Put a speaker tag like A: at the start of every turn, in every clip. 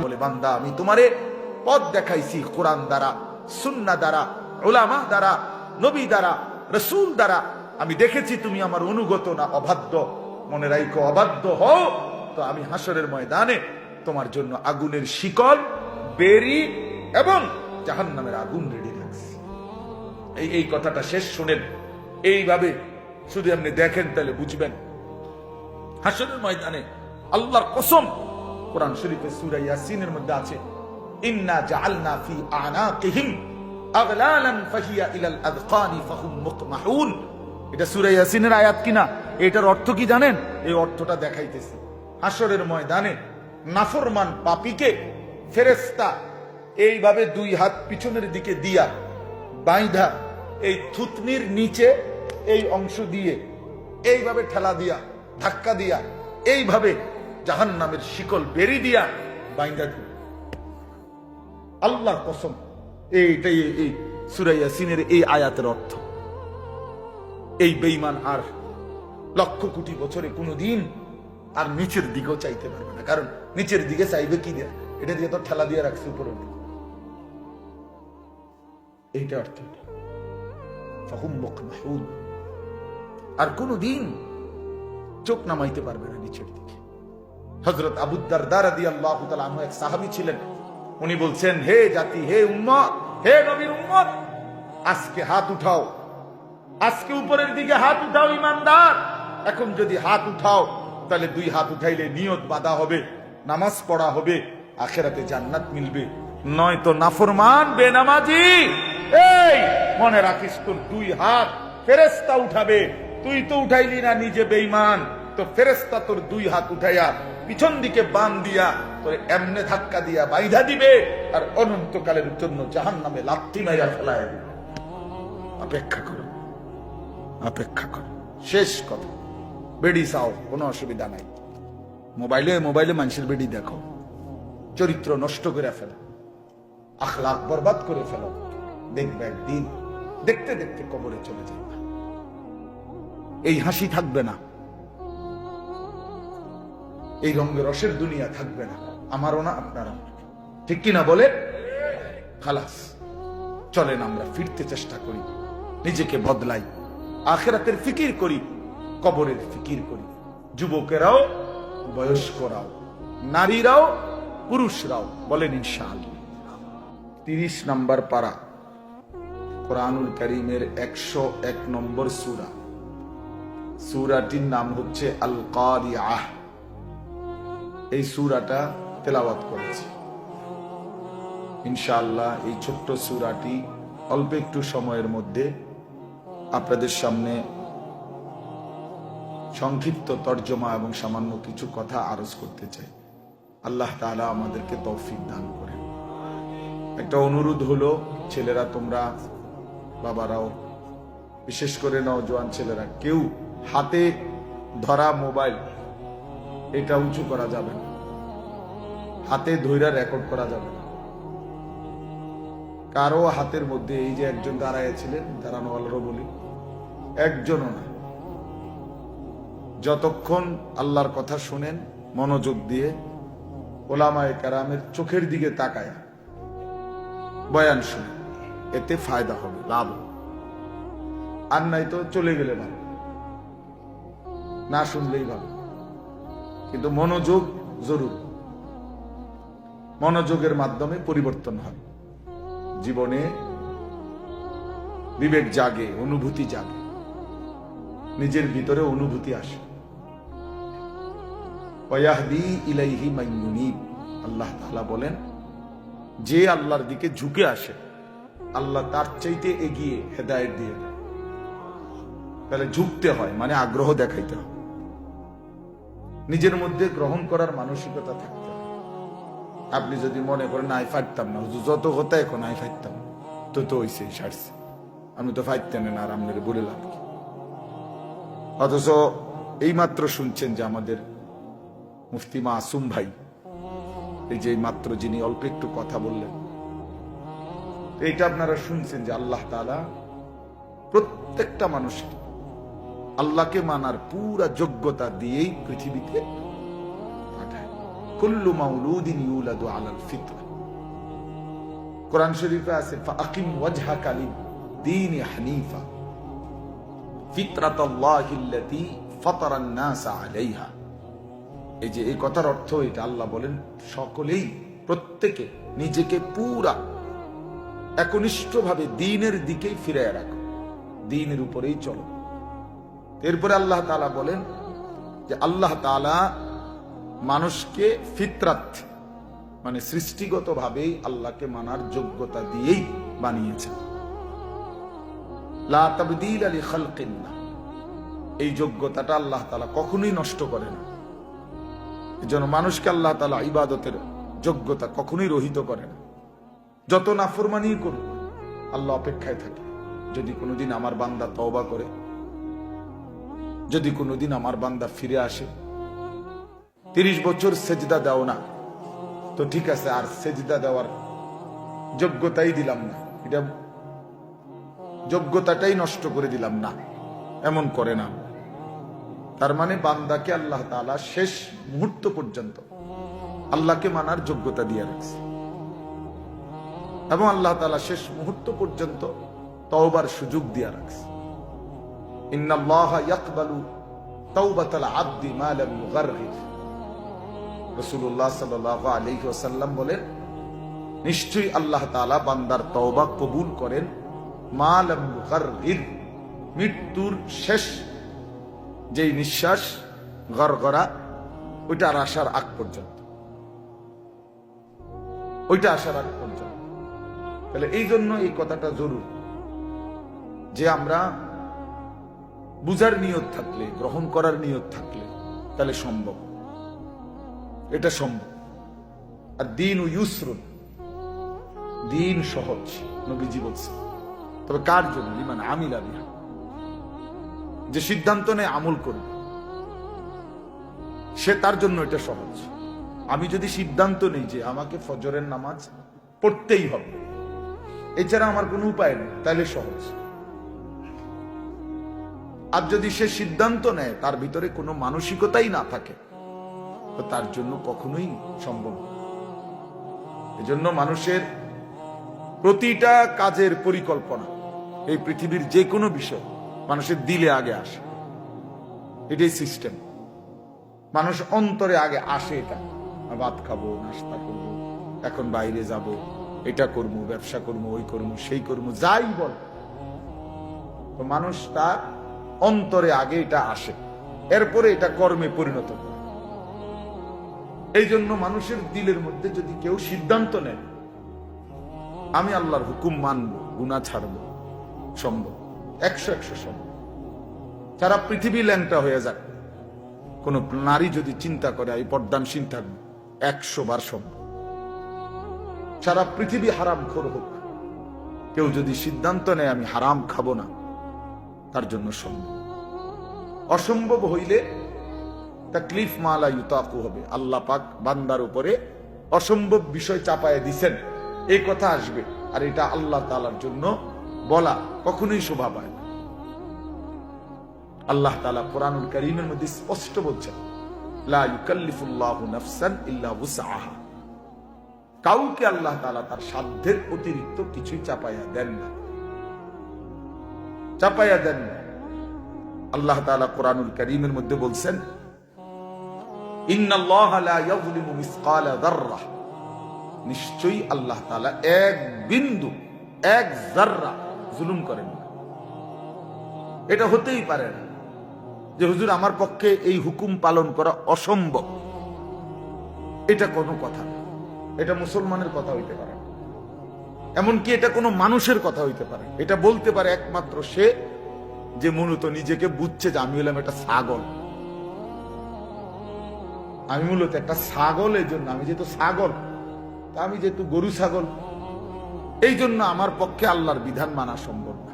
A: বলে, বান্দা আমি তোমারে পথ দেখাইছি কোরআন দ্বারা, সুন্নাহ দ্বারা, উলামা দ্বারা, নবী দ্বারা, রাসূল দ্বারা। আমি দেখেছি তুমি আমার অনুগত না অবাধ্য। মনে রাখো, অবাধ্য হও তো আমি হাসরের ময়দানে তোমার জন্য আগুনের শিকল, বেরি এবং জাহান্নামের আগুন রেডি রাখছি। এই কথাটা শেষ শুনেন, এইভাবে শুধু আপনি দেখেন তাহলে বুঝবেন। হাসরের ময়দানে আল্লাহর কসম, কোরআন শরীফে সূরা ইয়াসিনের মধ্যে আছে, ইন্না জাআলনা ফি আনাকিহিম আগলালান ফাহিয়া ইলাল আযকানি ফাহুম মুকমাহুন। এটা সূরা ইয়াসিনের আয়াত কিনা? এটার অর্থ কি জানেন? এই অর্থটা দেখাইতেছে। হাসরের ময়দানে নাফরমান পাপীকে ফেরেশতা এইভাবে দুই হাত পিছনের দিকে দিয়া বাইধা এই থুতনির নিচে এই অংশ দিয়ে এইভাবে ঠেলা দিয়া, ধাক্কা দিয়া, এইভাবে জাহান্নামের শিকল বেরি দিয়া বাইন্ধা দিবে। আল্লাহর কসম, এইটাই এই সূরা ইয়াসিনের এই আয়াতের অর্থ। এই বেঈমান আর লক্ষ কোটি বছরে কোনোদিন আর নিচের দিকেও চাইতে পারবে না, কারণ নিচের দিকে চাইবে কি দিয়ে? এটা দিয়ে তো ঠেলা দিয়ে রাখছে উপরের দিকে। এইটা অর্থ। ফাহুম মুকমাহুন, আর কোনোদিন চোখ নামাইতে পারবে না নিচের দিকে। হযরত আবু দারদা রাদিয়াল্লাহু তাআলা আনহু এক সাহাবী ছিলেন। উনি বলছেন, হে জাতি, হে উম্মত, হে নবীর উম্মত, আজকে হাত উঠাও, আজকে উপরের দিকে হাত উঠাও ইমানদার। এখন যদি হাত উঠাও তাহলে দুই হাত উঠাইলে নিয়ত বাঁধা হবে, নামাজ পড়া হবে, আখিরাতে জান্নাত মিলবে। নয়তো নাফরমান বেনামাজি, এই মনে রাখিস তোর দুই হাত ফেরেশতা উঠাবে। তুই তো উঠাইলি না, নিজে বেঈমান, তো ফেরেশতা তোর দুই হাত উঠাইয়া পিছন দিকে বাম দিয়া তোরে এমনে ধাক্কা দিয়া বাইধা দিবে, আর অনন্তকালের জন্য জাহান্নামে লাথি মাইরা ফেলায় দিবে। অপেক্ষা করো, অপেক্ষা করো। শেষ কথা, বেডি চাও, কোনো অসুবিধা নাই। মোবাইলে মানুষের বেডি দেখো, চরিত্র নষ্ট করে ফেলো, আখলাক বরবাদ করে ফেলো, দেখবে একদিন দেখতে দেখতে কবরে চলে যাবে। এই হাসি থাকবে না, এই রঙে রসের দুনিয়া থাকবে না, আমারও না আপনারও। ঠিক কিনা বলে? খালাস, চলেন আমরা ফিরতে চেষ্টা করি, নিজেকে বদলাই, আখিরাতের ফিকির করি, কবরের ফিকির করি। যুবকেরাও, বয়স্করাও, নারীরাও, পুরুষরাও বলেন ইনশাআল্লাহ। 30 নম্বর পারা, কোরআনুল কারীমের 101 নম্বর সূরা। সূরাটির নাম হচ্ছে আল কারিআহ। এই সূরাটা তেলাওয়াত করেছি ইনশাআল্লাহ। এই ছোট্ট সূরাটি অল্প একটু সময়ের মধ্যে আপনাদের সামনে সংক্ষিপ্ত তর্জমা এবং সামান্য কিছু কথা আরজ করতে চাই। আল্লাহ তাআলা আমাদেরকে তৌফিক দান করেন। একটা অনুরোধ হলো, ছেলেরা তোমরা, বাবারাও, বিশেষ করে নওজোয়ান ছেলেরা, কেউ হাতে ধরা মোবাইল এটা উঁচু করা যাবে না, হাতে ধইরা রেকর্ড করা যাবে না। কারো হাতের মধ্যে, এই যে একজন দাঁড়াইছিলেন, দাঁড়ানোওয়ালারও বলি, একজনও না, যতক্ষণ আল্লাহর কথা শুনেন মনোযোগ দিয়ে, ওলামায়ে কেরামের চোখের দিকে তাকায় বয়ান শুনে, এতে ফায়দা হবে, লাভ হবে। আর নাই তো চলে গেলে ভালো, না শুনলেই ভালো, কিন্তু মনোযোগ জরুরি। মনোযোগের মাধ্যমে পরিবর্তন হয়, জীবনে বিবেক জাগে, অনুভূতি জাগে, নিজের ভিতরে অনুভূতি আসে। ওয়াহদি ইলাইহি মান ইউনীব, আল্লাহ তাআলা বলেন, যে আল্লাহর দিকে ঝুঁকে আসে আল্লাহ তার চাইতে এগিয়ে হেদায়েত দিয়ে দেয়। তাহলে ঝুঁকতে হয় মানে আগ্রহ দেখাইতে হয়, নিজের মধ্যে গ্রহণ করার মানসিকতা থাকতে হয়। আপনি যদি মনে করেন আই ফাইতাম না, যত কথা এখন আই ফাইতাম, তো তো হইছে, সারছে, আমি তো ফাইতেন না, আর আপনার বলে লাভ কি? অথচ এইমাত্র শুনছেন যে আমাদের মুফতি মাসুম ভাই, এই যে মাত্র যিনি অল্প একটু কথা বললেন, এইটা আপনারা শুনছেন যে আল্লাহ তাআলা প্রত্যেকটা মানুষকে আল্লাহকে মানার পুরা যোগ্যতা দিয়েই পৃথিবীতে পাঠায়। কুল্লু মাউলুদিন ইউলাদু আলাল ফিতরা। কোরআন শরীফে আছে ফাআকিম ওয়াজহাকা লিদ-দীনি হানিফা ফিতরাতাল্লাহিল্লাতী ফাতারান নাসা আলাইহা। এই যে এই কথার অর্থ এটা, আল্লাহ বলেন সকলেই প্রত্যেকে নিজেকে পুরা একনিষ্ঠভাবে দ্বীনের দিকেই ফিরে রাখো, দ্বীনের উপরেই চলো। এরপরে আল্লাহ তাআলা বলেন যে আল্লাহ তাআলা মানুষকে ফিতরাত মানে সৃষ্টিগতভাবেই আল্লাহকে মানার যোগ্যতা দিয়েই বানিয়েছেন। লা তাবদীলা লিখালকিল্লাহ, এই যোগ্যতাটা আল্লাহ তাআলা কখনোই নষ্ট করে না। এজন্য মানুষকে আল্লাহ তাআলা ইবাদতের যোগ্যতা কখনোই রহিত করে না। যত নাফরমানি করুক আল্লাহ অপেক্ষায় থাকে, যদি কোনোদিন আমার বান্দা তওবা করে, যদি কোনোদিন আমার বান্দা ফিরে আসে। 30 বছর সেজদা দাও না, তো ঠিক আছে, আর সেজদা দেওয়ার যোগ্যতাই দিলাম না, এটা যোগ্যতাটাই নষ্ট করে দিলাম না, এমন করে না। তার মানে বান্দাকে আল্লাহ তাআলা শেষ মুহূর্ত পর্যন্ত আল্লাহকে মানার যোগ্যতা দিয়ে রাখছে, এবং আল্লাহ তাআলা শেষ মুহূর্ত পর্যন্ত তওবার সুযোগ দিয়ে রাখছে। ইন্নাল্লাহা ইয়াকবালু তাওবাতাল আবদি মা লাম ইউগারগির। রাসূলুল্লাহ সাল্লাল্লাহু আলাইহি ওয়াসাল্লাম বলেন, নিশ্চয়ই আল্লাহ তাআলা বান্দার তওবা কবুল করেন মা লাম ইউগারগির, মৃত্যুর শেষ যেই নিঃশ্বাস গরগরা ওইটার আসার আগ পর্যন্ত, ওইটা আসার আগ পর্যন্ত। তাহলে এই জন্য এই কথাটা জরুরি যে আমরা বুঝার নিয়ত থাকলে, গ্রহণ করার নিয়ত থাকলে তাহলে সম্ভব, এটা সম্ভব। আর দ্বীন ইউসরুন, দ্বীন সহজ, নবীজি বলছেন। তবে কার জন্য? লিমান আমিলা বিহা, যে সিদ্ধান্ত নেয় আমল করবে, সে তার জন্য এটা সহজ। আমি যদি সিদ্ধান্ত নেই যে আমাকে ফজরের নামাজ পড়তেই হবে, এছাড়া আমার কোনো উপায় নেই, তাহলে সহজ। আর যদি সে সিদ্ধান্ত নেয় তার ভিতরে কোনো মানসিকতাই না থাকে, তো তার জন্য কখনোই সম্ভব না। এজন্য মানুষের প্রতিটা কাজের পরিকল্পনা, এই পৃথিবীর যে কোনো বিষয় মানুষের দিলে আগে আসে, এটাই সিস্টেম। মানুষ অন্তরে আগে আসে, এটা ভাত খাবো, নাস্তা করবো, এখন বাইরে যাব, এটা করবো, ব্যবসা করবো, ওই করবো, সেই করবো, যাই বল, তো মানুষ তার অন্তরে আগে এটা আসে, এরপরে এটা কর্মে পরিণত করে। এই জন্য মানুষের দিলের মধ্যে যদি কেউ সিদ্ধান্ত নেয় আমি আল্লাহর হুকুম মানবো, গুনাহ ছাড়বো, সম্ভব, 100 সম্ভব। সারা পৃথিবী ল্যাংটা হয়ে যাক, কোন নারী যদি চিন্তা করে এই পর্দানসীন থাকবে, 100 বার সম্ভব। সারা পৃথিবী হারাম খোর হোক, কেউ যদি সিদ্ধান্ত নেয় আমি হারাম খাবো না, তার জন্য সম্ভব। অসম্ভব হইলে তাকলিফ মালা ইউতাকু হবে, আল্লাহ পাক বান্দার উপরে অসম্ভব বিষয় চাপায় দিছেন, এই কথা আসবে। আর এটা আল্লাহ তাআলার জন্য বলা কখনোই শোভা পায় না। আল্লাহ তাআলা কোরআনুল কারীমের মধ্যে স্পষ্ট বলছেন, লা ইউকাল্লিফুল্লাহু নাফসান ইল্লা উসআহা, কাউকে আল্লাহ তাআলা তার সাধ্যের অতিরিক্ত কিছুই চাপাইয়া দেন না, চাপাইয়া দেন না। আল্লাহ তাআলা কোরআনুল কারীমের মধ্যে বলছেন, ইন্নাল্লাহা লা ইয়াযলিমু মিসকালা যাররাহ, নিশ্চয়ই আল্লাহ তাআলা এক বিন্দু, এক যাররা জুলুম করেন না। এটা হতেই পারে না যে হুজুর আমার পক্ষে এই হুকুম পালন করা অসম্ভব, এটা কোনো কথা না। এটা মুসলমানের কথা হইতে পারে না, এমনকি এটা কোনো মানুষের কথা হইতে পারে। এটা বলতে পারে একমাত্র সে যে মূলত নিজেকে বুঝছে যে আমি হলাম একটা ছাগল, আমি মূলত একটা ছাগল। এই জন্য আমি যেহেতু ছাগল, আমি যেহেতু গরু ছাগল, এই জন্য আমার পক্ষে আল্লাহর বিধান মানা সম্ভব না।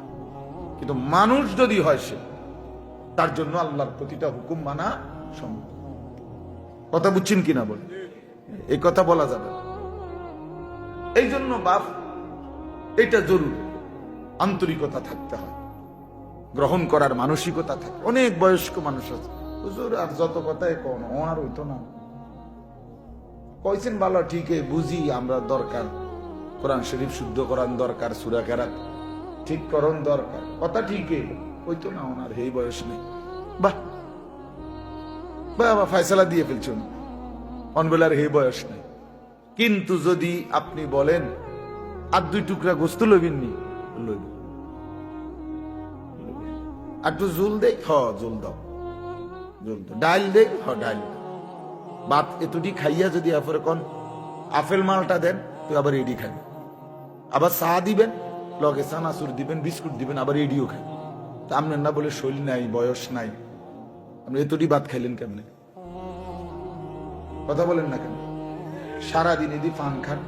A: কিন্তু মানুষ যদি হয় সে, তার জন্য আল্লাহর প্রতিটা হুকুম মানা সম্ভব। কথা বুঝছেন কিনা বল? এই কথা বলা যাবে না। এই জন্য বাপ, এটা জরুরি, আন্তরিকতা থাকতে হয়, গ্রহণ করার মানসিকতা থাকে। অনেক বয়স্ক মানুষ আছে, হুজুর আর যত কথাই কোন আর হইতো না, কইছেন ভালো, ঠিক বুঝি আমরা দরকার, কোরআন শরীফ শুদ্ধ করান দরকার, সূরা কেরাত ঠিক করণ দরকার, কথা ঠিক ওই তো না ওনার এই বয়স নেই। বাহ বাবা ফয়সালা দিয়ে ফেলছেন, অনবেলার এই বয়স নেই। কিন্তু যদি আপনি বলেন আর 2 টুকরা গোস্ত লইবেন নি, লইব। আর একটু জুল দেখ, জুল দাও, জুল দাও। ডাল দেখ, ডাল দাও। ভাত এতটি খাইয়া যদি এরপরে কোন আপেল মালটা দেন, তুই আবার এডি খাবি, আবার চা দিবেন, লগে চানাচুর দিবেন, বিস্কুট দিবেন, আবার এডিও খাই। তা আপনার না বলে শৈলী নাই, বয়স নাই, আপনি এতটি ভাত খাইলেন কেমনে? কথা বলেন না কেন? সারাদিন এদি পান খান,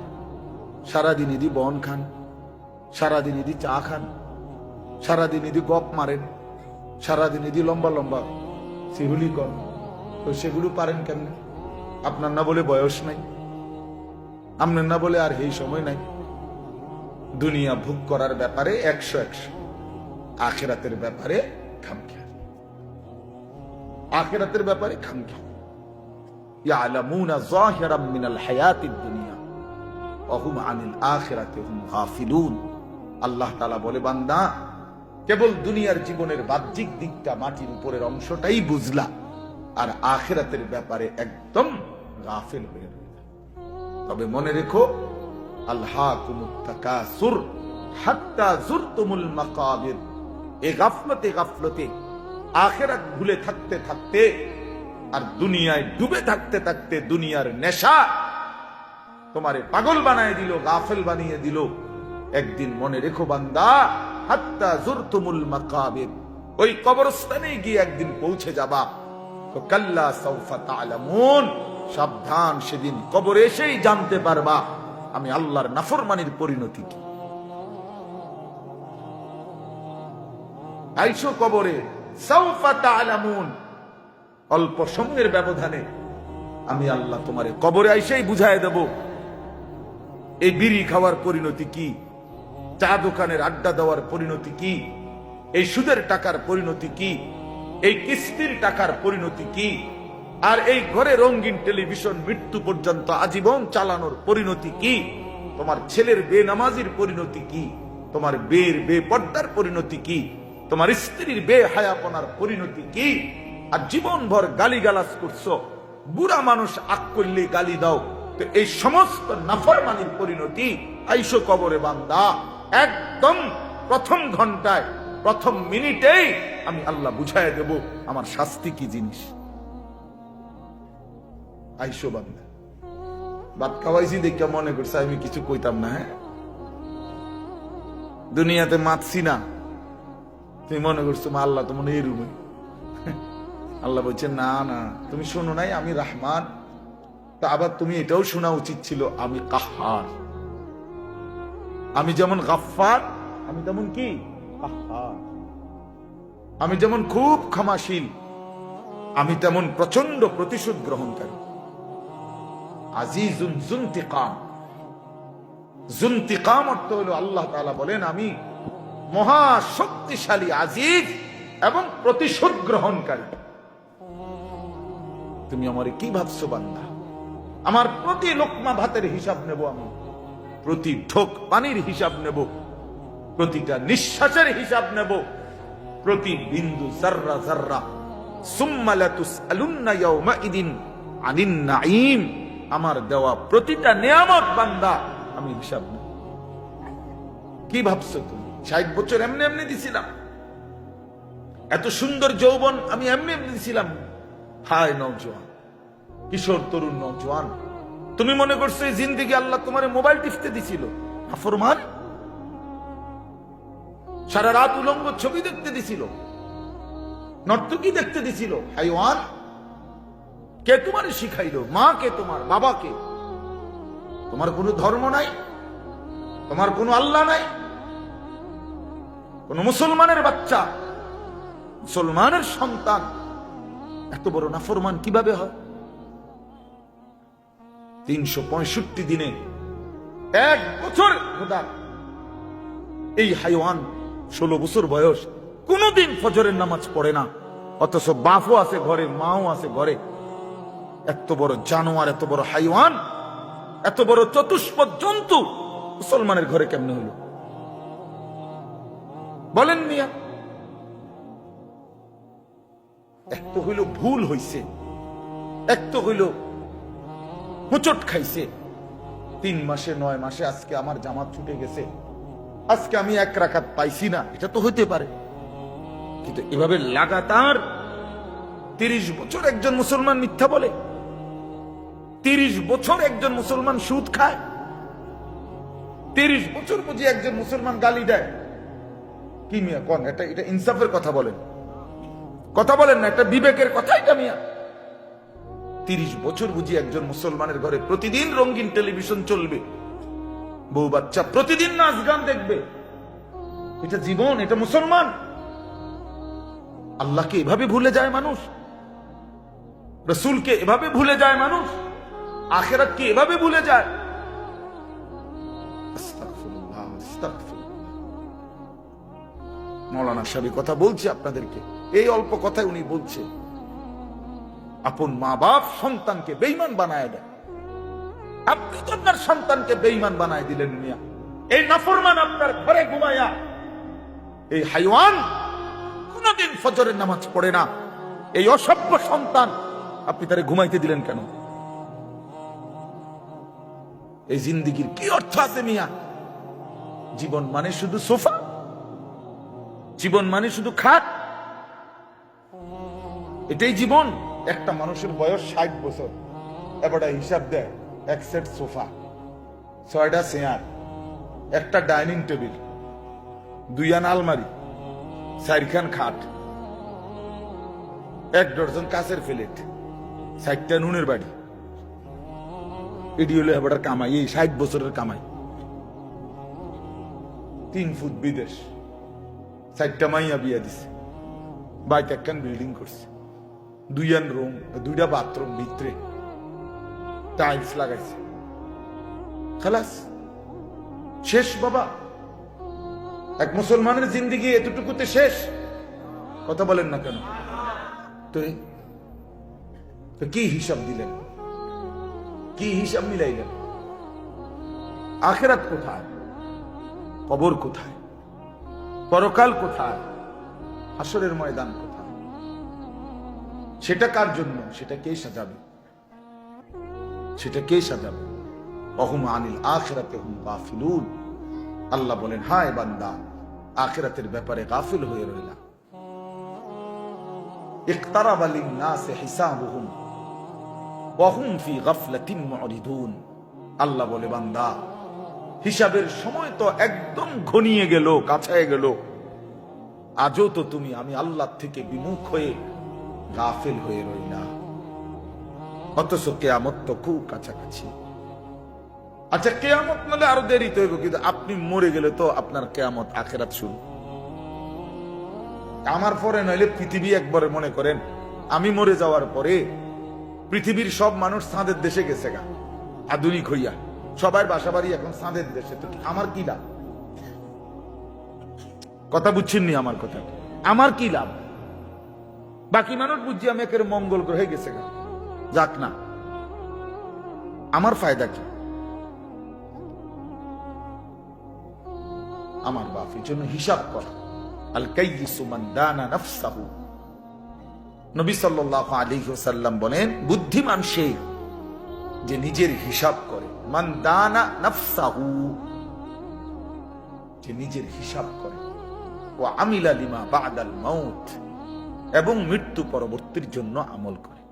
A: সারাদিন এদি বন খান, সারাদিন এদি চা খান, সারাদিন এদি গপ মারেন, সারাদিন এদি লম্বা লম্বা সেগুলি কন, তো সেগুলো পারেন কেমনে? আপনার না বলে বয়স নাই, আপনার না বলে আর এই সময় নাই। দুনিয়া ভোগ করার ব্যাপারে 100, আখিরাতের ব্যাপারে খামখেয়াল, আখিরাতের ব্যাপারে খামখেয়াল। ইয়ালামুনা যাহিরাম মিনাল হায়াতিদ দুনিয়া ওয়া হুম আনিল আখিরাতি হুম গাফিলুন। আল্লাহ তাআলা বলে, বান্দা কেবল দুনিয়ার জীবনের বাহ্যিক দিকটা, মাটির উপরের অংশটাই বুঝলা, আর আখিরাতের ব্যাপারে একদম গাফিল হয়ে রইলা। তবে মনে রেখো, আলহাকুমুত তাকাসুর হাত্তা যুরতুমুল মাকাবির। এই গাফলতে আখিরাত ভুলে থাকতে থাকতে আর দুনিয়ায় ডুবে থাকতে থাকতে দুনিয়ার নেশা তোমারে পাগল বানিয়ে দিল, গাফেল বানিয়ে দিল। একদিন মনে রেখো বান্দা, হাত্তা যুরতুমুল মাকাবির, ওই কবরস্থানে গিয়ে একদিন পৌঁছে যাবা। তো কাল্লা সাউফা তা'লামুন, সাবধান, সেদিন কবরে এসেই জানতে পারবা আমি আল্লাহর নাফরমানির পরিণতি কি। আইসো কবরে, সাউফা তা'লামুন, অল্প সময়ের ব্যবধানে আমি আল্লাহ তোমারে কবরে আইসেই বুঝায় দেব এই বিড়ি খাওয়ার পরিণতি কি, চা দোকানের আড্ডা দেওয়ার পরিণতি কি, এই সুদের টাকার পরিণতি কি, এই কিস্তির টাকার পরিণতি কি, আর এই ঘরে রঙিন টেলিভিশন মৃত্যু পর্যন্ত আজীবন চালানোর পরিণতি কি, তোমার ছেলের বেনামাজির পরিণতি কি, তোমার বেপর্দার পরিণতি কি, তোমার স্ত্রীর বেহায়াপনার পরিণতি কি। আর জীবনভর গালিগালাজ করছো, বুড়া মানুষ আগ করলে গালি দাও, তো এই সমস্ত নাফরমানির পরিণতি। আইসো কবরে বান্দা, একদম প্রথম ঘন্টায়, প্রথম মিনিটেই আমি আল্লাহ বুঝায় দেব আমার শাস্তি কি জিনিস। আইসো বান্দা। ভাত খাওয়াইছি দেখে মনে করছে আমি কিছু কইতাম না, হ্যাঁ, দুনিয়াতে মাতছি না, তুমি মনে করছো মা আল্লাহ তো মনে এই রুমে। আল্লাহ বলছে, না না, তুমি শোনো নাই আমি রহমান, তা আবার তুমি এটাও শোনা উচিত ছিল আমি কাহ্হার। আমি যেমন গাফফার, আমি তেমন কি কাহ্হার। আমি যেমন খুব ক্ষমাশীল, আমি তেমন প্রচন্ড প্রতিশোধ গ্রহণকারী। আজিজুন যুনতিকাম, যুনতিকাম অর্থ হলো আল্লাহ তাআলা বলেন আমি মহা শক্তিশালী, আজিজ এবং প্রতিশোধ গ্রহণকারী। তুমি আমারে কি ভাবছো বান্দা? আমার প্রতি লোকমা ভাতের হিসাব নেব আমি, প্রতি ঢোক পানির হিসাব নেব, প্রতিটা নিঃশ্বাসের হিসাব নেব, প্রতি বিন্দু জাররা জাররা। সুম্মা লাতুসআলুন্না ইয়াওমাইদিন আনিন নাঈম, আমার দেওয়া প্রতিটা নিয়ামত বান্দা আমি হিসাব নেব। কি ভাবছো তুমি 60 বছর এমনি এমনি দিছিলাম? এত সুন্দর যৌবন আমি এমনি এমনি দিছিলাম? হায় নওজোয়ান, কিশোর তরুণ নওজোয়ান, তুমি মনে করছো এই জিন্দেগি আল্লাহ তোমার মোবাইল টিপতে দিছিল? নাফরমান, সারা রাত উলঙ্গ ছবি দেখতে দিছিল, নর্তকী দেখতে দিছিল? হাইওয়ান, কে তোমার শিখাইলো? মা কে? তোমার বাবা কে? তোমার কোনো ধর্ম নাই, তোমার কোনো আল্লাহ নাই, কোন মুসলমানের বাচ্চা, মুসলমানের সন্তান এত বড় নাফরমান কিভাবে হয়? 365 দিনে 1 বছর খোদা, এই হাইওয়ান 16 বছর বয়স, কোনদিন ফজরের নামাজ পড়ে না, অথচ বাপও আছে ঘরে, মাও আছে ঘরে। এত বড় জানোয়ার, এত বড় হাইওয়ান এত বড় চতুষ্পদ জন্তু মুসলমানের ঘরে কেমনে হলো বলেন মিয়া? এক তো হইল ভুল হইছে, এক তো হইল হোঁচট খাইছে। 3 মাসে 9 মাসে আজকে আমার জামাত ছুটে গেছে, আজকে আমি 1 রাকাত পাইছি না, এটা তো হইতে পারে। কিন্তু এভাবে লাগাতার 30 বছর একজন মুসলমান মিথ্যা বলে, 30 বছর একজন মুসলমান সুদ খায়, 30 বছর বুঝি একজন মুসলমান গালি দেয়, কি মিয়া কোন? এটা ইনসাফের কথা বলেন, কথা বলেন না, এটা বিবেকের কথা এটা মিয়া? 30 বছর বুঝি একজন মুসলমানের ঘরে প্রতিদিন রঙিন টেলিভিশন চলবে, বউ বাচ্চা প্রতিদিন নাচ গান দেখবে, এটা জীবন? এটা মুসলমান? আল্লাহকে এভাবে ভুলে যায় মানুষ, রসুলকে এভাবে ভুলে যায় মানুষ, আখিরাতকে এভাবে ভুলে যায়। আস্তাগফিরুল্লাহ, আস্তাগফিরুল্লাহ। মাওলানা সাহেব কথা বলছে আপনাদেরকে, এই অল্প কথায় উনি বলছে আপন মা বাপ সন্তানকে বেঈমান বানায় দেয়। আপনি তো আপনার সন্তানকে বেঈমান বানায় দিলেন মিয়া। এই নাফরমান আপনার ঘরে ঘুমায়া, এই হাইওয়ান কোনদিন ফজরের নামাজ পড়ে না, এই অসভ্য সন্তান আপনি তারে ঘুমাইতে দিলেন কেন? এই জিন্দিগির কি অর্থ আছে মিয়া? জীবন মানে শুধু সোফা? জীবন মানে শুধু খাট? এটাই জীবন? একটা মানুষের বয়স 60 বছর, এবারটা হিসাব দেয়, 1 সেট সোফা, 6টা চেয়ার, একটা ডাইনিং টেবিল, 2 আনা আলমারি, 4খান খাট, 1 ডজন কাঁচের প্লেট, 60টা নুনের বাড়ি। এটি হলো এবারটার কামাই, এই 60 বছরের কামাই। 3 ফুট বিদেশ, 4টা মাইয়া বিয়া দিছে, বাইতে একখান বিল্ডিং করছে, 2 রুম, 2টা বাথরুম, ভিতরে টাইলস লাগাইছে, খালাস শেষ বাবা। এক মুসলমানের জিন্দিগি এতটুকুতে শেষ? কথা বলেন না কেন? তো কি হিসাব দিলেন, কি হিসাব মিলাইলেন? আখিরাত কোথায়? কবর কোথায়? পরকাল কোথায়? হাসরের ময়দান কোথায়? সেটা কার জন্য? সেটা কে সাজাবে? সেটা কে সাজাবে? অহুম আনিল আখিরাতে হুম গাফিলুন। আল্লাহ বলেন, হায় বান্দা, আখিরাতের ব্যাপারে গাফিল হয়ে রইলা। ইকতারাবা লিন-নাসি হিসাবুহুম ওয়া হুম ফি গাফলাতিন মুরিদুন। আল্লাহ বলে, বান্দা, হিসাবের সময় তো একদম ঘনিয়ে গেল, কাছায় গেল, আজও তো তুমি আমি আল্লাহ থেকে বিমুখ হয়ে গাফিল হয়ে রইলা। অথচ কিয়ামত তো খুব কাছাকাছি। আচ্ছা, কিয়ামত নালে আরো দেরিতে হইব, কিন্তু আপনি মরে গেলে তো আপনার কিয়ামত, আখিরাত শুরু। আমার পরে নইলে পৃথিবী একবারে, মনে করেন আমি মরে যাওয়ার পরে পৃথিবীর সব মানুষ চাঁদের দেশে গেছে গা, আধুনিক হইয়া, সবার বাসা বাড়ি এখন চাঁদের দেশে, তো আমার কি লাভ? কথা বুঝছেননি আমার কথা? আমার কি লাভ? বাকি মানুষ বুঝছি আমি একের মঙ্গল গ্রহে গেছে গা, যাক না, আমার ফায়দা কি? আমার বাপ এই জন্য হিসাব করা। আল কাইয়িসু মান দানা নাফসাহু। নবী সাল্লাল্লাহু আলাইহি ওয়াসাল্লাম বলেন, বুদ্ধিমান সে যে নিজের হিসাব করে। মান দানা নাফসাহু, যে নিজের হিসাব করে। ওয়া আমিলা লিমা বাদাল মাউত, এবং মৃত্যু পরবর্তীর জন্য আমল করে।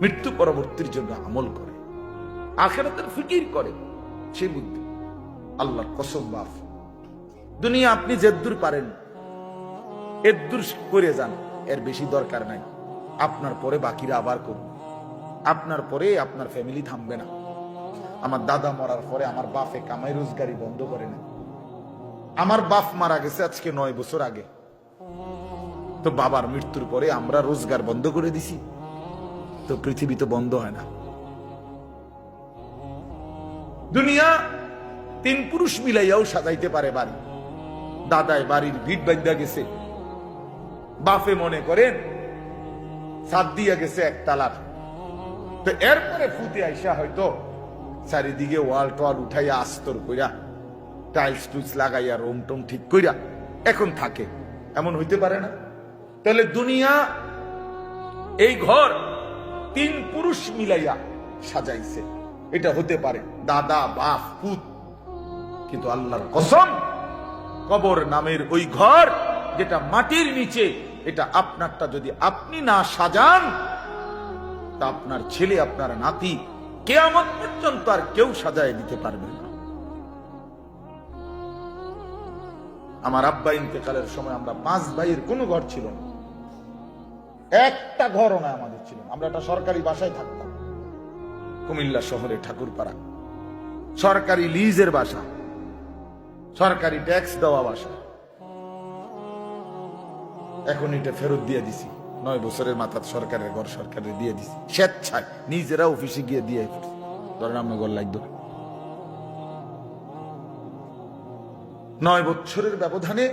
A: মৃত্যু পরবর্তীর জন্য আমল করে, আখিরাতের ফিকির করে, সে বুদ্ধি। আল্লাহর কসম বাপ, দুনিয়া আপনি যেদূর পারেন এদূর করে যান, এর বেশি দরকার নাই। আপনার পরে বাকিরা আবার করুন, আপনার পরে আপনার ফ্যামিলি থামবে না। আমার দাদা মরার পরে আমার বাপে কামাই রোজগারি বন্ধ করে না। আমার বাপ মারা গেছে আজকে 9 বছর আগে, তো বাবার মৃত্যুর পরে আমরা রোজগার বন্ধ করে দিছি, তো পৃথিবী তো বন্ধ হয় না। দুনিয়া 3 পুরুষ মিলাইয়াও সাজাইতে পারে বাড়ি। দাদায় বাড়ির ভিট বাঁধা গেছে, বাপে মনে করেন ছাদ দিয়া গেছে 1 তালার, তো এরপরে ফুতে আইসা হয়তো চারিদিকে ওয়াল টোয়াল উঠাইয়া আস্তর কইরা টাইলস টুইলস লাগাইয়া রোম টোম ঠিক কইরা এখন থাকে, এমন হইতে পারে না? তাহলে দুনিয়া এই ঘর 3 পুরুষ মিলাইয়া সাজাইছে, এটা হতে পারে দাদা বাপ পুত। কিন্তু আল্লাহর কসম, কবর নামের ওই ঘর যেটা মাটির নিচে, এটা আপনারটা যদি আপনি না সাজান, তা আপনার ছেলে আপনার নাতি কিয়ামত পর্যন্ত আর কেউ সাজায় দিতে পারবে না। আমার আব্বা ইন্তেকালের সময় আমরা 5 ভাইয়ের কোনো ঘর ছিল না, একটা ঘরও না আমাদের ছিল। আমরা একটা সরকারি বাসায় থাকতাম, কুমিল্লা শহরে ঠাকুরপাড়া, সরকারি লিজের বাসা, সরকারি ট্যাক্স দেওয়া বাসা। এখন এটা ফেরত দিয়ে দিছি, 9 বছরের মাথায় সরকারের ঘর সরকারে দিয়ে দিছি, স্বেচ্ছায় নিজেরা অফিসে গিয়ে দিয়ে ধরেন আমি ঘর লাগতো। 9 বছরের ব্যবধানে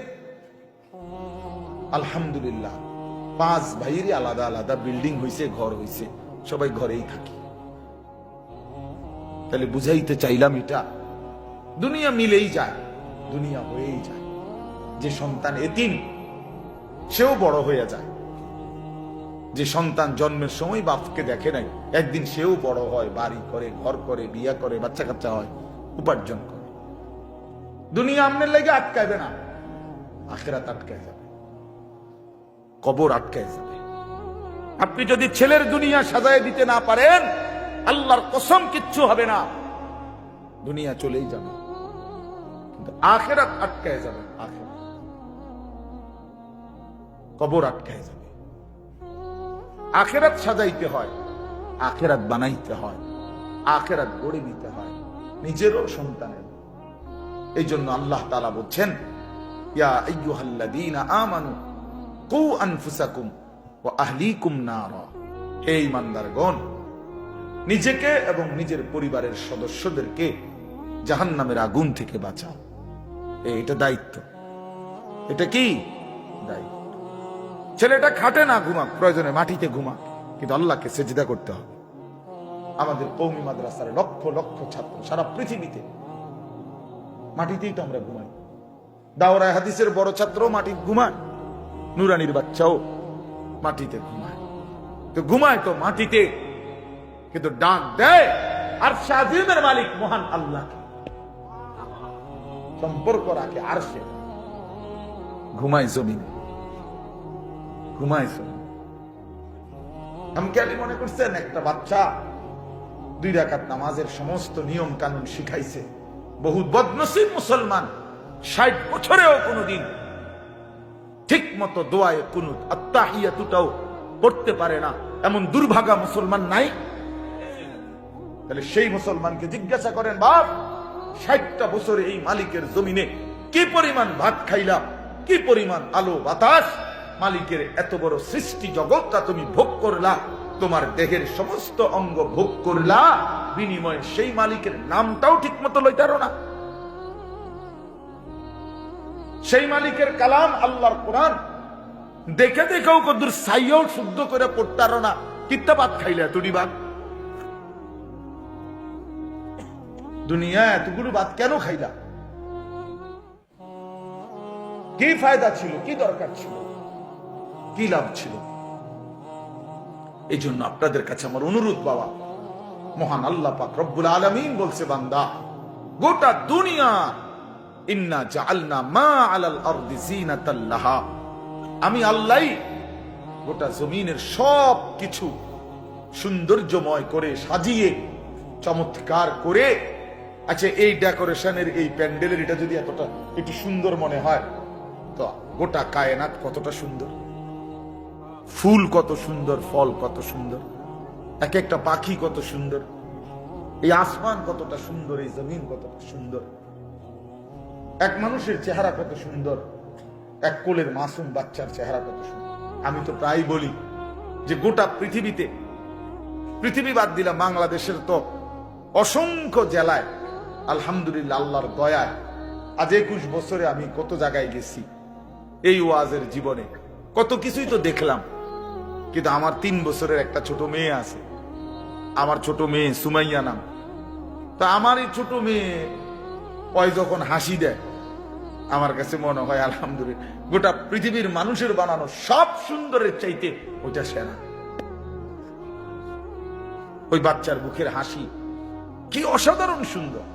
A: আলহামদুলিল্লাহ 5 ভাইয়েরই আলাদা আলাদা বিল্ডিং হইছে, ঘর হইছে, সবাই ঘরেই থাকি। তাহলে বুঝাইতে চাইলাম, এটা দুনিয়া মিলেই যায়, দুনিয়া হয়েই যায়। যে সন্তান এতিম সেও বড় হয়ে যায়, যে সন্তান জন্মের সময় বাপকে দেখে নাই, একদিন সেও বড় হয়, বাড়ি করে, ঘর করে, বিয়া করে, বাচ্চা কাচ্চা হয়, উপার্জন করে। দুনিয়া আপনার লাগে আটকাইবে না, আখিরাত আটকায় যাবে, কবর আটকায় যাবে। আপনি যদি ছেলের দুনিয়া সাজায় দিতে না পারেন, আল্লাহর কসম কিচ্ছু হবে না, দুনিয়া চলেই যাবে, কিন্তু আখিরাত আটকায় যাবে, আখিরাত, কবর আটকায় যাবে। আখিরাত সাজাইতে হয়, আখিরাত বানাইতে হয়, আখিরাত গড়ে নিতে হয় নিজেরও সন্তানের। এই জন্য আল্লাহ তাআলা বলছেন, ইয়া আইয়ুহাল্লাযীনা আমানু কু আনফুসাকুম ওয়া আহলিকুম নারা, হে ঈমানদারগণ, নিজেকে এবং নিজের পরিবারের সদস্যদেরকে জাহান্নামের আগুন থেকে বাঁচাও। এটা দায়িত্ব, এটা কি দায়িত্ব। ছেলেটা খাটে না ঘুমাক, প্রয়োজনে মাটিতে ঘুমাক, কিন্তু আল্লাহকে সেজদা করতে হবে। আমাদের কওমি মাদ্রাসার লক্ষ লক্ষ ছাত্র সারা পৃথিবীতে মাটিতেই তো আমরা ঘুমাই। দাওরায়ে হাদিসের বড় ছাত্র মাটিতে ঘুমায়, নুরানির বাচ্চাও মাটিতে ঘুমায়। তো ঘুমায় তো মাটিতে, কিন্তু ডাক দেয় আরশে আজিমের মালিক মহান আল্লাহকে, সম্পর্ক রাখে আরশে, ঘুমায় জমিনে, ঘুমায় জমিনে। আমি কেন মনে করছেন একটা বাচ্চা 2 রাকাত নামাজের সমস্ত নিয়ম কানুন শিখাইছে। বহু বদনসিব মুসলমান 60 বছরেও কোনোদিন ঠিক মতো দোয়ায়ে কুনুত আত্তাহিয়াতুটাও পড়তে পারে না, এমন দুর্ভাগা মুসলমান নাই? তাহলে সেই মুসলমানকে জিজ্ঞাসা করেন, বাপ 60টা বছরে এই মালিকের জমিনে কি পরিমাণ ভাত খাইলা, কি পরিমাণ আলো বাতাস, মালিকের এত বড় সৃষ্টি জগৎটা তুমি ভোগ করলা, তোমার দেহের সমস্ত অঙ্গ ভোগ করলা, বিনিময়ে সেই মালিকের নামটাও ঠিক মতো লইতারো না। সেই মালিকের কালাম আল্লাহর কোরআন দেখে দেখেও কদ্দুর সাইয়াও শুদ্ধ করে পড়তারো না, কিত্তা ভাত খাইলে এতটি ভাত? দুনিয়া এতগুলো ভাত কেন খাইলা? কি ফায়দা ছিল, কি দরকার ছিল, কি লাভ ছিল? এই জন্য আপনাদের কাছে আমার অনুরোধ, বাবা, মহান আল্লাহ পাক রব্বুল আলামিন বলছে, বান্দা, গোটা দুনিয়া ইন্না জাআলনা মা আলাল আরদি জিনাতাল লাহা, আমি আল্লাহই গোটা জমিনের সব কিছু সৌন্দর্যময় করে সাজিয়ে চমৎকার করে, আচ্ছা এই ডেকোরেশনের এই প্যান্ডেলের এটা যদি এতটা একটু সুন্দর মনে হয়, তো গোটা কায়নাত কতটা সুন্দর, ফুল কত সুন্দর, ফল কত সুন্দর, এক একটা পাখি কত সুন্দর, এই আসমান কতটা সুন্দর, এই জমিন কতটা সুন্দর, এক মানুষের চেহারা কত সুন্দর, এক কোলের মাসুম বাচ্চার চেহারা কত সুন্দর। আমি তো প্রায় বলি যে গোটা পৃথিবীতে, পৃথিবী বাদ দিলাম, বাংলাদেশের তো অসংখ্য জেলায় আলহামদুলিল্লাহ আল্লাহর দয়ায় আজ 21 বছরে আমি কত জায়গায় গেছি, এই ওয়াজের জীবনে কত কিছুই তো দেখলাম। কিন্তু আমার 3 বছরের একটা ছোট মেয়ে আছে, আমার ছোট মেয়ে সুমাইয়া নাম, তো আমারই ছোট মেয়ে ওই যখন হাসি দেয়, আমার কাছে মনে হয় আলহামদুলিল্লাহ গোটা পৃথিবীর মানুষের বানানো সব সুন্দরের চাইতে ওইটা সেরা। ওই বাচ্চার মুখের হাসি কি অসাধারণ সুন্দর,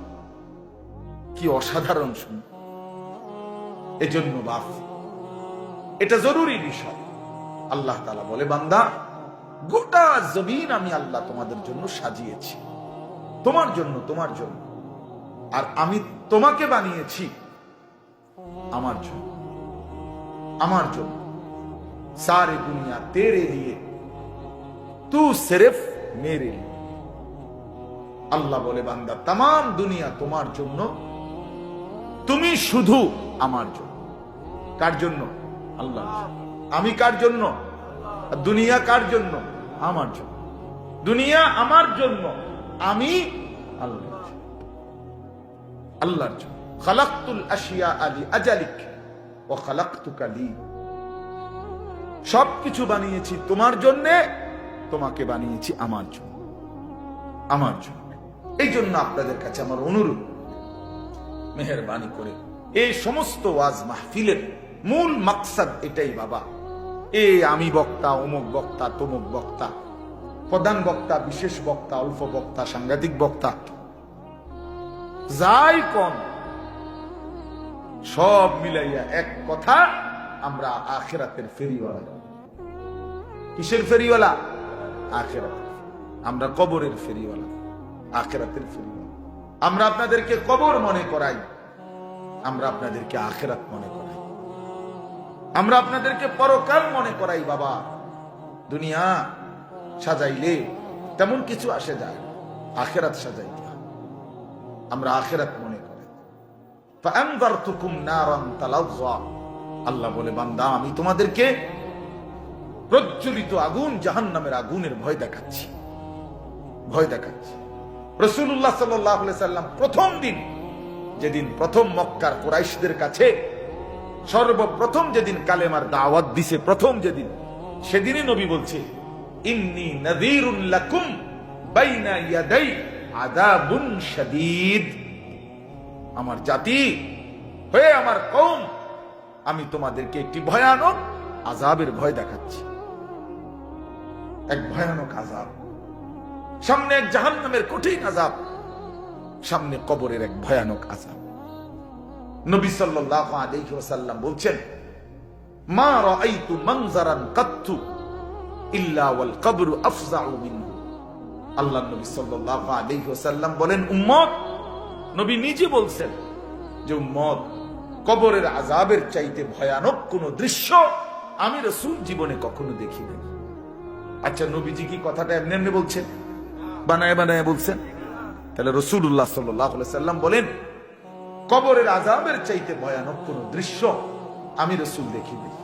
A: কি অসাধারণ সুন্দর। এজন্য বাপ, এটা জরুরি বিষয়। আল্লাহ তাআলা বলে, বান্দা গোটা জমিন আমি আল্লাহ তোমাদের জন্য সাজিয়েছি, তোমার জন্য, তোমার জন্য। আর আমি তোমাকে বানিয়েছি আমার জন্য, আমার জন্য। সারে দুনিয়া তেরে লিয়ে, তু সিরফ মেরে লিয়ে। আল্লাহ বলে, বান্দা তাম দুনিয়া তোমার জন্য, তুমি শুধু আমার জন্য। কার জন্য? আল্লাহ। আমি কার জন্য? দুনিয়া কার জন্য? আমার জন্য। দুনিয়া আমার জন্য, আমি আল্লাহর জন্য, আল্লাহর জন্য। খালাকতুল আশিয়া আলি আজালিক ওয়া খালাকতুকা লি। সবকিছু বানিয়েছি তোমার জন্য, তোমাকে বানিয়েছি আমার জন্য, আমার জন্য। এই জন্য আপনাদের কাছে আমার অনুরোধ, মেহেরবানি করে এই সমস্ত ওয়াজ মাহফিলের মূল মাকসাদ এটাই বাবা। আমি বক্তা, অমুক বক্তা, তমুক বক্তা, প্রধান বক্তা, বিশেষ বক্তা, অল্প বক্তা, সাংঘাতিক বক্তা, যাই কোন সব মিলাইয়া এক কথা, আমরা আখিরাতের ফেরিওয়ালা। কিসের ফেরিওয়ালা? আখিরাত। আমরা কবরের ফেরিওয়ালা, আখিরাতের ফেরিওয়ালা। আমরা আপনাদেরকে কবর মনে করাই, আমরা আপনাদেরকে আখিরাত মনে করাই, আমরা আপনাদেরকে পরকাল মনে করাই। বাবা, দুনিয়া সাজাইলে তেমন কিছু আসে যায়, আখিরাত সাজাইতে আমরা আখিরাত মনে করি। ফাআনযারতুকুম নারান তালাযযা। আল্লাহ বলে, বান্দা আমি তোমাদেরকে প্রজ্বলিত আগুন, জাহান্নামের আগুনের ভয় দেখাচ্ছি, ভয় দেখাচ্ছি। রাসূলুল্লাহ সাল্লাল্লাহু আলাইহি সাল্লাম প্রথম দিন, যেদিন প্রথম মক্কার কুরাইশদের কাছে সর্বপ্রথম যেদিন কালেমার দাওয়াত দিছে, প্রথম যেদিন, সেদিনই নবী বলছে, ইন্নী নাযীরুন লাকুম বাইনা ইয়াদাই আযাবুন শাদীদ। আমার জাতি হয়ে, আমার কওম, আমি তোমাদেরকে একটি ভয়ানক আযাবের ভয় দেখাচ্ছি। এক ভয়ানক আযাব, সামনে এক জাহান্নামের কঠিন আযাব, সামনে কবরের এক ভয়ানক আযাব। নবী সাল্লাল্লাহু আলাইহি ওয়াসাল্লাম বলছেন, মা রাআইতু মানজারান কাত্তু ইল্লা ওয়াল কবরু আফযাউ মিনহু। আল্লাহ নবী সাল্লাল্লাহু আলাইহি ওয়াসাল্লাম বলেন, উম্মত, নবী নিজে বলছেন যে উম্মত, কবরের আযাবের চাইতে ভয়ানক কোন দৃশ্য আমি রাসূল জীবনে কখনো দেখি নাই। আচ্ছা, নবীজি কি কথাটা এমনি এমনি বলছেন? বানায় বানায় বলছেন? তাহলে রাসূলুল্লাহ সাল্লাল্লাহু আলাইহি ওয়াসাল্লাম বলেন, কবরের আযাবের চাইতে ভয়ানক কোন দৃশ্য আমি রাসূল দেখি নাই।